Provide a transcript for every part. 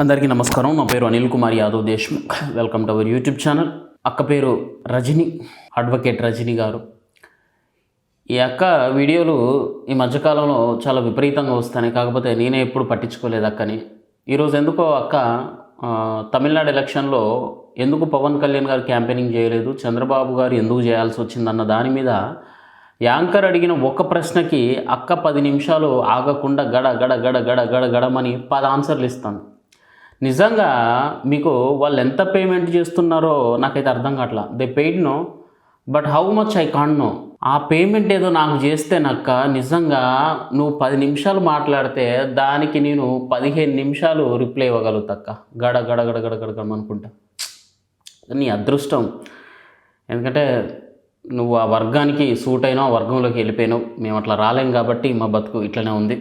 అందరికీ నమస్కారం. నా పేరు Anil Kumar Yadav Deshmukh. Welcome to our YouTube channel. అక్క పేరు రజని, అడ్వకేట్ రజని గారు. ఈ అక్క వీడియోలు ఈ మధ్యకాలంలో చాలా విపరీతంగా వస్తాయి. కాకపోతే నేనే ఎప్పుడు పట్టించుకోలేదు అక్కని. ఈరోజు ఎందుకో అక్క తమిళనాడు ఎలక్షన్లో ఎందుకు పవన్ కళ్యాణ్ గారు క్యాంపెయినింగ్ చేయలేదు, చంద్రబాబు గారు ఎందుకు చేయాల్సి వచ్చిందన్న దాని మీద యాంకర్ అడిగిన ఒక ప్రశ్నకి అక్క 10 నిమిషాలు ఆగకుండా గడ గడ గడ గడ గడ గడమని 10 ఆన్సర్లు ఇస్తాను. నిజంగా మీకు వాళ్ళు ఎంత పేమెంట్ చేస్తున్నారో నాకైతే అర్థం కావట్లా. They paid no, but how much I can't know. ఆ పేమెంట్ ఏదో నాకు చేస్తే నాక నిజంగా నువ్వు 10 నిమిషాలు మాట్లాడితే దానికి నేను 15 నిమిషాలు రిప్లై ఇవ్వగలుగుతాక్క. గడ గడ గడ గడ గడ అనుకుంటా. నీ అదృష్టం. ఎందుకంటే నువ్వు ఆ వర్గానికి సూట్ అయినావు, ఆ వర్గంలోకి వెళ్ళిపోయినావు. మేము అట్లా రాలేం కాబట్టి మా బతుకు ఇట్లనే ఉంది.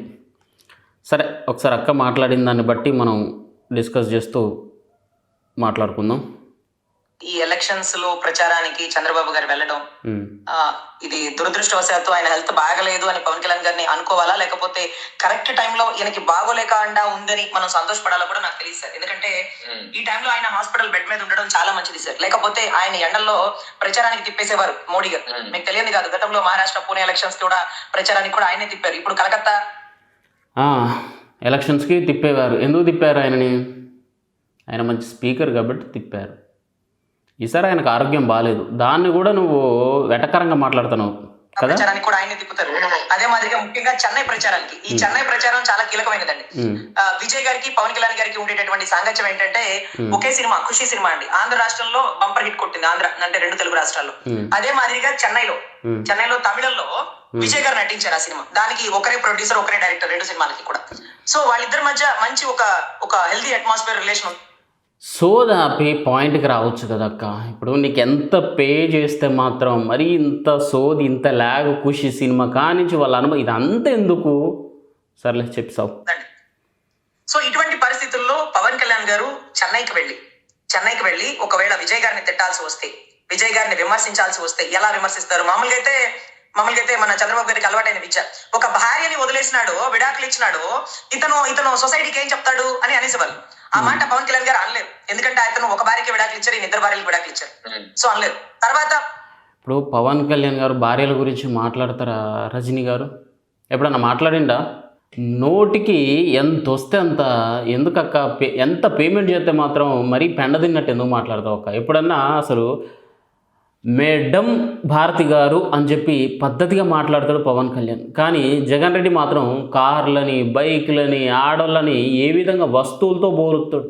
సరే, ఒకసారి అక్క మాట్లాడిన దాన్ని బట్టి మనం డిస్కస్ చేస్తూ మాట్లాడుకుందాం. ఈ ఎలక్షన్స్ లో ప్రచారానికి చంద్రబాబు గారు వెళ్ళడం, ఇది దురదృష్టవశాత్తు ఆయన హెల్త్ బాగలేదు అని పవన్ కళ్యాణ్ గారిని అనుకోవాలా, లేకపోతే కరెక్ట్ టైంలో ఈయనకి బాగోలేకుండా ఉందని మనం సంతోషపడాలో కూడా నాకు తెలియదు సార్. ఎందుకంటే ఈ టైంలో ఆయన హాస్పిటల్ బెడ్ మీద ఉండడం చాలా మంచిది సార్. లేకపోతే ఆయన ఎండల్లో ప్రచారానికి తిప్పేసేవారు మోడీ గారు. మీకు తెలియదు కాదు, గతంలో మహారాష్ట్ర పూణే ఎలక్షన్స్ కూడా ప్రచారానికి కూడా ఆయనే తిప్పారు. ఇప్పుడు కలకత్తా ఎలక్షన్స్కి తిప్పేవారు. ఎందుకు తిప్పారు ఆయనని? ఆయన మంచి స్పీకర్ కాబట్టి తిప్పారు. ఈసారి ఆయనకు ఆరోగ్యం బాగాలేదు, దాన్ని కూడా నువ్వు వెటకరంగా మాట్లాడుతున్నావు కదా. ప్రచారానికి కూడా ఆయనే తిప్పుతారు. అదే మాదిరిగా ముఖ్యంగా చెన్నై ప్రచారానికి, ఈ చెన్నై ప్రచారం చాలా కీలకమైనదండి. విజయ్ గారికి పవన్ కళ్యాణ్ గారికి ఉండేటటువంటి సాంగత్యం ఏంటంటే, ఒకే సినిమా ఖుషి సినిమా అండి. ఆంధ్ర రాష్ట్రంలో బంపర్ హిట్ కొట్టింది, ఆంధ్ర అంటే 2 తెలుగు రాష్ట్రాల్లో. అదే మాదిరిగా చెన్నైలో తమిళంలో విజయ్ గారు నటించారు ఆ సినిమా. దానికి ఒకరే ప్రొడ్యూసర్, ఒకరే డైరెక్టర్, 2 సినిమాలకి కూడా. సో వాళ్ళిద్దరి మధ్య మంచి ఒక హెల్తీ అట్మాస్ఫియర్ రిలేషన్. సోదా పే పాయింట్కి రావచ్చు కదా అక్క. ఇప్పుడు నీకు ఎంత పే చేస్తే మాత్రం మరి ఇంత సోది, ఇంత లాగ్ ఖుషి సినిమా కానించి వాళ్ళ అనుభవం ఇదంతా ఎందుకు? సర్లే చెప్పావు. సో ఇటువంటి పరిస్థితుల్లో పవన్ కళ్యాణ్ గారు చెన్నైకి వెళ్ళి ఒకవేళ విజయ్ గారిని తిట్టాల్సి వస్తే, విజయ్ గారిని విమర్శించాల్సి వస్తే ఎలా విమర్శిస్తారు? మామూలుగా అయితే మన చంద్రబాబు గారికి అలవాటైన విద్య, ఒక భార్యని వదిలేసినాడు, విడాకులు ఇచ్చినాడు, ఇతను సొసైటీకి ఏం చెప్తాడు అని అనేసేవాళ్ళు. ఆ మాట పవన్ కళ్యాణ్ గారు అనలేరు. ఎందుకంటే అతను ఒక భార్యకి విడాకులు ఇచ్చారు, 2 భార్యలకు విడాకులు ఇచ్చారు. సో అనలేరు. తర్వాత ఇప్పుడు పవన్ కళ్యాణ్ గారు భార్యల గురించి మాట్లాడతారా రజనీ గారు? ఎప్పుడన్నా మాట్లాడిండా? నోటికి ఎంత వస్తే అంత ఎందుకక్క? ఎంత పేమెంట్ చేస్తే మాత్రం మరీ పెండ తిన్నట్టు ఎందుకు మాట్లాడతావు అక్క? ఎప్పుడన్నా అసలు మేడం భారతి గారు అని చెప్పి పద్ధతిగా మాట్లాడతాడు పవన్ కళ్యాణ్. కానీ జగన్ రెడ్డి మాత్రం కార్లని, బైక్లని, ఆడోళ్ళని ఏ విధంగా వస్తువులతో బోరుతాడు.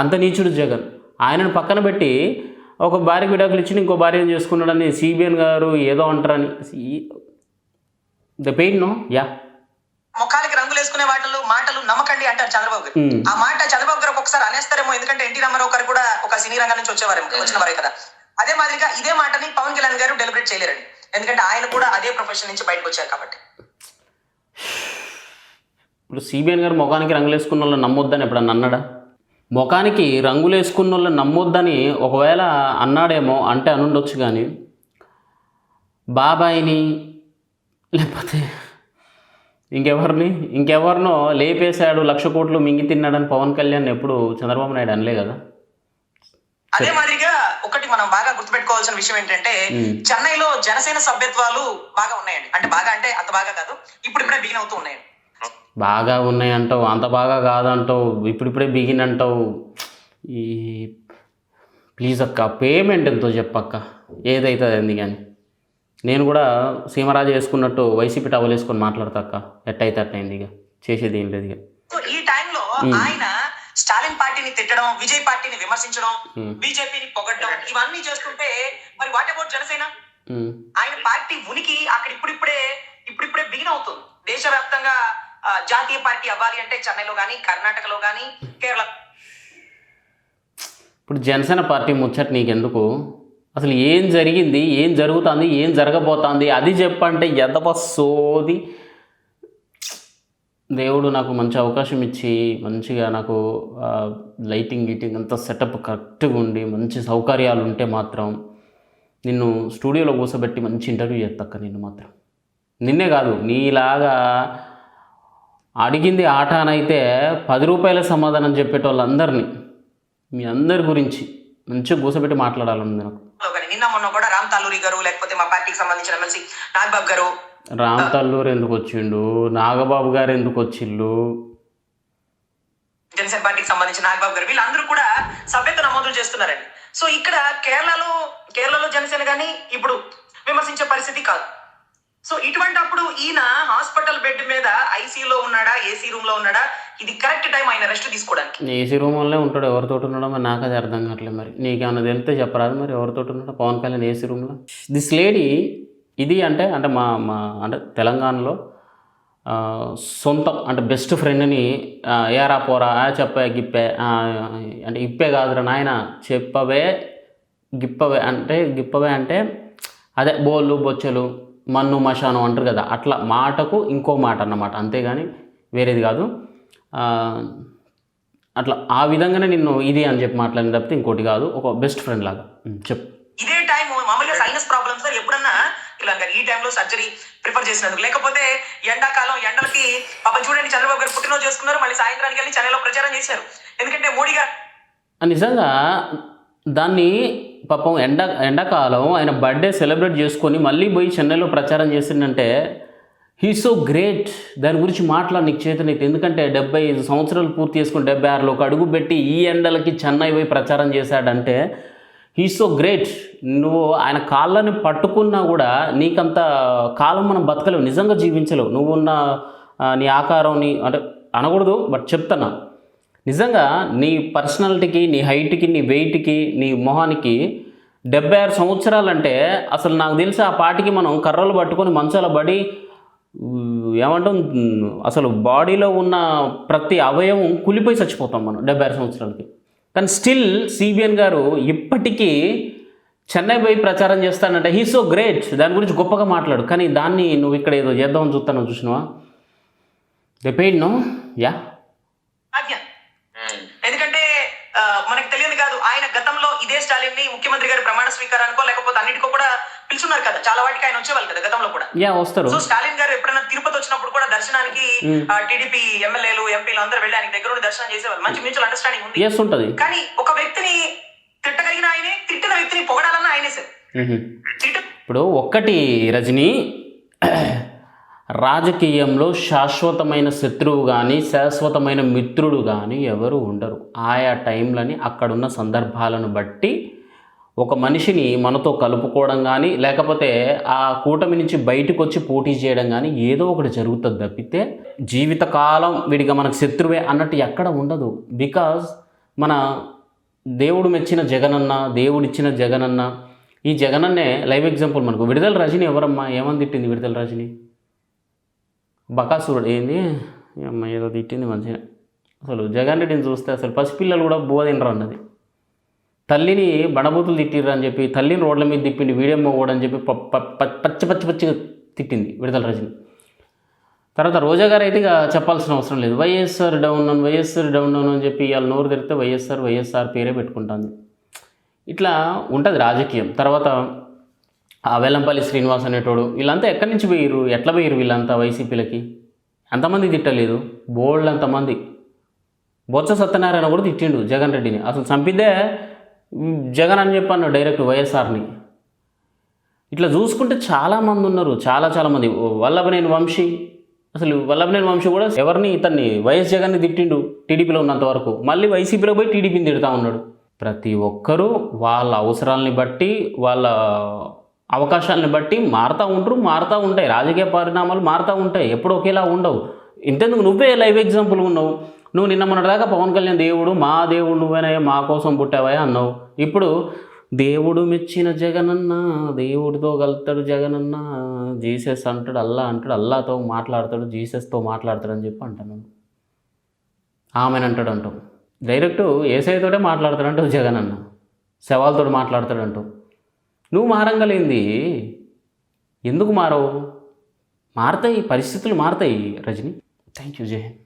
అంత నీచుడు జగన్. ఆయనను పక్కన పెట్టి ఒక భార్యకి విడాకులు ఇచ్చి ఇంకో భార్యను చేసుకున్నాడని సిబిఎన్ గారు ఏదో అంటారని ద పెయిన్ నో. యా, ముఖాలకి రంగులు వేసుకునే మాటలు నమ్మకండి అంటారు చంద్రబాబు గారు. ఆ మాట చంద్రబాబు గారు ఒకసారి అనేస్తారేమో, ఎందుకంటే ఎన్టీ రామారావు గారు కూడా ఒక సినీ రంగం నుంచి వచ్చిన వారే కదా. అదే మాదిరిగా ఇదే మాటని పవన్ కళ్యాణ్ గారు డెలిబరేట్ చేయలేరండి. ఎందుకంటే ఆయన కూడా అదే ప్రొఫెషన్ నుంచి బయటకు వచ్చారు కాబట్టి. ఇప్పుడు సిబిఎన్ గారు ముఖానికి రంగులు వేసుకున్న వాళ్ళని నమ్మొద్దని ఎప్పుడన్నా అన్నాడా? ముఖానికి రంగులు వేసుకున్న వాళ్ళని నమ్మొద్దని ఒకవేళ అన్నాడేమో, అంటే అనుండొచ్చు. కానీ బాబాయిని లేకపోతే ఇంకెవరినో లేపేశాడు, 1,00,000 కోట్లు మింగి తిన్నాడని పవన్ కళ్యాణ్ ఎప్పుడు చంద్రబాబు నాయుడు అనలే కదా. అదే మాదిరిగా ఒకటి మనం బాగా గుర్తుపెట్టుకోవాల్సిన విషయం ఏంటంటే, చెన్నైలో జనసేన సభ్యత్వాలు బాగా ఉన్నాయండి. అంటే బాగా అంటే అంత బాగా కాదు, ఇప్పుడిప్పుడే బిగిన్ అవుతూ ఉన్నాయండి. బాగా ఉన్నాయి అంటావు, అంత బాగా కాదంటావు, ఇప్పుడిప్పుడే బిగిన్ అంటావు. ఈ ప్లీజ్ అక్క, పేమెంట్ ఎంతో చెప్పక్క, ఏదైతుంది అంది. కానీ నేను కూడా సీమరాజు వేసుకున్నట్టు వైసీపీ టవల్ వేసుకొని మాట్లాడతా అక్క. ఎట్టయితే అట్టయింది, ఇక చేసేది ఏం లేదు. ఇక ఈ టైంలో ఆయన స్టాలిన్ పార్టీని తిట్టడం, విజయ్ పార్టీని విమర్శించడం, బీజేపీని పొగడ్డం, ఇవన్నీ చేస్తుంటే మరి వాట్ అబౌట్ జనసేన? ఆయన పార్టీ ఉనికి అక్కడ ఇప్పుడిప్పుడే బిగిన్ అవుతుంది. దేశవ్యాప్తంగా జాతీయ పార్టీ అవ్వాలి అంటే చెన్నైలో కానీ, కర్ణాటకలో కానీ, కేరళ. ఇప్పుడు జనసేన పార్టీ ముచ్చట నీకెందుకు? అసలు ఏం జరిగింది, ఏం జరుగుతుంది, ఏం జరగబోతుంది అది చెప్పంటే ఎదవ సోది. దేవుడు నాకు మంచి అవకాశం ఇచ్చి మంచిగా నాకు లైటింగ్ అంతా సెటప్ కరెక్ట్గా ఉండి మంచి సౌకర్యాలు ఉంటే మాత్రం నిన్ను స్టూడియోలో కూర్చోబెట్టి మంచి ఇంటర్వ్యూ చేస్తాక. నిన్ను మాత్రం, నిన్నే కాదు, నీలాగా అడిగింది ఆట అనైతే 10 రూపాయల సమాధానం చెప్పేటోళ్ళందరినీ మీ అందరి గురించి మంచిగా కూసబెట్టి మాట్లాడాలని నాకు. కానీ నిన్న మొన్న కూడా రామ్ తాలూరి గారు లేకపోతే మా పార్టీకి సంబంధించిన ఎమ్మెల్సీ నాగబాబు గారు, రామ్ తల్లూరు ఎందుకు వచ్చిండు, నాగబాబు గారు ఎందుకు వచ్చిళ్ళు, జనసేన పార్టీకి సంబంధించిన నాగబాబు గారు, వీళ్ళందరూ కూడా సభ్యత నమోదులు చేస్తున్నారండి. సో ఇక్కడ కేరళలో జనసేన గానీ ఇప్పుడు విమర్శించే పరిస్థితి కాదు. సో ఇటువంటి అప్పుడు ఈయన హాస్పిటల్ బెడ్ మీద ఐసీయూలో ఉన్నాడా, ఏసీ రూమ్ లో ఉన్నాడా, ఇది కరెక్ట్ టైం ఆయన రెస్ట్ తీసుకోవడానికి. ఏసీ రూమ్ వల్లే ఉంటాడు, ఎవరితో ఉన్నాడో మరి నాకు అది అర్థం కావట్లేదు. మరి నీకేమన్నా తెలితే చెప్పరాదు, మరి ఎవరితో ఉన్నాడో పవన్ కళ్యాణ్ ఏసీ రూమ్లో. దిస్ లేడీ ఇది అంటే మా అంటే తెలంగాణలో సొంతం అంటే బెస్ట్ ఫ్రెండ్ని ఏరా పోరా చెప్పే గిప్పే అంటే ఇప్పే కాదురా నాయన చెప్పవే గిప్పవే అంటే అదే బోళ్ళు బొచ్చలు మన్ను మశానం అంటారు కదా, అట్లా మాటకు ఇంకో మాట అన్నమాట, అంతేగాని వేరేది కాదు. అట్లా ఆ విధంగానే నిన్ను ఇది అని చెప్పి మాట్లాడిన తప్పితే ఇంకోటి కాదు, ఒక బెస్ట్ ఫ్రెండ్ లాగా. చెప్పు. ఇదే టైం మామూలుగా సైనస్ ప్రాబ్లమ్స్ సార్ ఎప్పుడన్నా ఇలా ఈ టైంలో సర్జరీ ప్రిఫర్ చేసినందుకు, లేకపోతే ఎండాకాలం ఎండలకి పాపం చూడండి చంద్రబాబు గారు పుట్టినరోజు చేసుకున్నారు, మళ్ళీ సాయంత్రానికి వెళ్ళి చెన్నైలో ప్రచారం చేశారు. ఎందుకంటే మోడీ గారు నిజంగా దాన్ని పాపం ఎండాకాలం ఆయన బర్త్డే సెలబ్రేట్ చేసుకొని మళ్ళీ పోయి చెన్నైలో ప్రచారం చేసిందంటే హీ సో గ్రేట్. దాని గురించి నీకు చేతనైతే, ఎందుకంటే 75 సంవత్సరాలు పూర్తి చేసుకుని 76లోకి అడుగు పెట్టి ఈ ఎండలకి చెన్నై పోయి ప్రచారం చేశాడంటే హీ సో గ్రేట్. నువ్వు ఆయన కాళ్ళని పట్టుకున్నా కూడా నీకంత కాలం మనం బతకలేవు, నిజంగా జీవించలేవు. నువ్వున్న నీ ఆకారం అంటే అనకూడదు బట్ చెప్తున్నా, నిజంగా నీ పర్సనాలిటీకి, నీ హైట్కి, నీ వెయిట్కి, నీ మొహానికి 76 సంవత్సరాలంటే అసలు నాకు తెలిసి ఆ పాటికి మనం కర్రలు పట్టుకొని మంచాల పడి ఏమంటాం, అసలు బాడీలో ఉన్న ప్రతి అవయవం కులిపోయి చచ్చిపోతాం మనం 76 సంవత్సరాలకి. కానీ స్టిల్ సిబిఎన్ గారు ఇప్పటికీ చెన్నై పోయి ప్రచారం చేస్తానంటే హీ సో గ్రేట్, దాని గురించి గొప్పగా మాట్లాడు. కానీ దాన్ని నువ్వు ఇక్కడ ఏదో చేద్దామని చూసినావా? Repeat no yeah. ఎందుకంటే మనకు తెలియదు కాదు, ఆయన గతంలో ఇదే స్టాలిన్ ని ముఖ్యమంత్రి గారి ప్రమాణ స్వీకారానికో లేకపోతే అన్నిటికో కూడా పిలుచున్నారు కదా, చాలా వాటికి ఆయన వచ్చేవాళ్ళు కదా గతంలో కూడా. వస్తారు. సో స్టాలిన్ గారు ఎప్పుడైనా తిరుపతి వచ్చినప్పుడు కూడా దర్శనానికి టీడీపీ ఎమ్మెల్యేలు ఎంపీలు అందరూ వెళ్ళి ఆయన దగ్గర ఉండి దర్శనం చేసేవాళ్ళు. మంచి మ్యూచువల్ అండర్స్టాండింగ్ ఉంది. కానీ ఒక వ్యక్తిని తిట్టగలిగిన ఆయనే, తిట్టిన వ్యక్తిని పొగడాలన్న ఆయనే సార్. ఇప్పుడు ఒక్కటి రజనీ, రాజకీయంలో శాశ్వతమైన శత్రువు కానీ శాశ్వతమైన మిత్రుడు కానీ ఎవరు ఉండరు. ఆయా టైంలని అక్కడున్న సందర్భాలను బట్టి ఒక మనిషిని మనతో కలుపుకోవడం కానీ లేకపోతే ఆ కూటమి నుంచి బయటకు వచ్చి పోటీ చేయడం కానీ ఏదో ఒకటి జరుగుతుంది తప్పితే జీవితకాలం వీడిగా మనకు శత్రువే అన్నట్టు ఎక్కడ ఉండదు. బికాజ్ మన దేవుడు మెచ్చిన జగనన్న, దేవుడిచ్చిన జగనన్న, ఈ జగనన్నే లైవ్ ఎగ్జాంపుల్. మనకు విడుదల రజని ఎవరమ్మా, ఏమని తిట్టింది విడుదల రజని? బకాసురుడు ఏంది అమ్మ ఏదో తిట్టింది మంచిగా. అసలు జగన్ రెడ్డిని చూస్తే అసలు పసిపిల్లలు కూడా బోధినరు అన్నది. తల్లిని బడబూతులు తిట్టిర్రు అని చెప్పి, తల్లిని రోడ్ల మీద తిప్పిండి వీడియమ్మ కూడా అని చెప్పి పచ్చిగా తిట్టింది విడుదల రజని. తర్వాత రోజా గారు అయితే ఇక చెప్పాల్సిన అవసరం లేదు, వైఎస్ఆర్ డౌన్ అని చెప్పి ఇవాళ నోరు తెరిస్తే వైఎస్ఆర్ పేరే పెట్టుకుంటుంది. ఇట్లా ఉంటుంది రాజకీయం. తర్వాత ఆ వెల్లంపల్లి శ్రీనివాస్ అనేటోడు, వీళ్ళంతా ఎక్కడి నుంచి పోయిరు, ఎట్లా పోయిరు వీళ్ళంతా వైసీపీలకి? ఎంతమంది తిట్టలేదు, బోల్డ్ అంతమంది. బొత్స సత్యనారాయణ కూడా తిట్టిండు జగన్ రెడ్డిని. అసలు చంపిద్దే జగన్ అని చెప్పాను డైరెక్ట్ వైఎస్ఆర్ని. ఇట్లా చూసుకుంటే చాలామంది ఉన్నారు, చాలామంది. వల్లభనేని వంశీ, అసలు వల్లభనేని వంశీ కూడా ఎవరిని, ఇతన్ని వైఎస్ జగన్ని తిట్టిండు టీడీపీలో ఉన్నంత వరకు. మళ్ళీ వైసీపీలో పోయి టీడీపీని తిడతా ఉన్నాడు. ప్రతి ఒక్కరూ వాళ్ళ అవసరాలని బట్టి, వాళ్ళ అవకాశాలను బట్టి మారుతూ ఉంటాయి. రాజకీయ పరిణామాలు మారుతూ ఉంటాయి, ఎప్పుడు ఒకేలా ఉండవు. ఇంతెందుకు నువ్వే లైవ్ ఎగ్జాంపుల్ ఉన్నావు. నువ్వు నిన్న మొన్నటిదాకా పవన్ కళ్యాణ్ దేవుడు, మా దేవుడు నువ్వేనయ్యా, మా కోసం పుట్టావా అన్నావు. ఇప్పుడు దేవుడు మెచ్చిన జగనన్న, దేవుడితో కలుతాడు జగనన్న, జీసస్ అంటాడు, అల్లాతో మాట్లాడతాడు, జీసస్తో మాట్లాడతాడు అని చెప్పి అంటున్నాను. ఆమెనంటాడు డైరెక్ట్ ఏసైతోటే మాట్లాడతాడంటావు జగనన్న, శవాలతో మాట్లాడతాడంటావు. నువ్వు మారంగలేంది, ఎందుకు మారవు? మారతాయి, పరిస్థితులు మారతాయి రజని. థ్యాంక్ యూ, జై హింద్.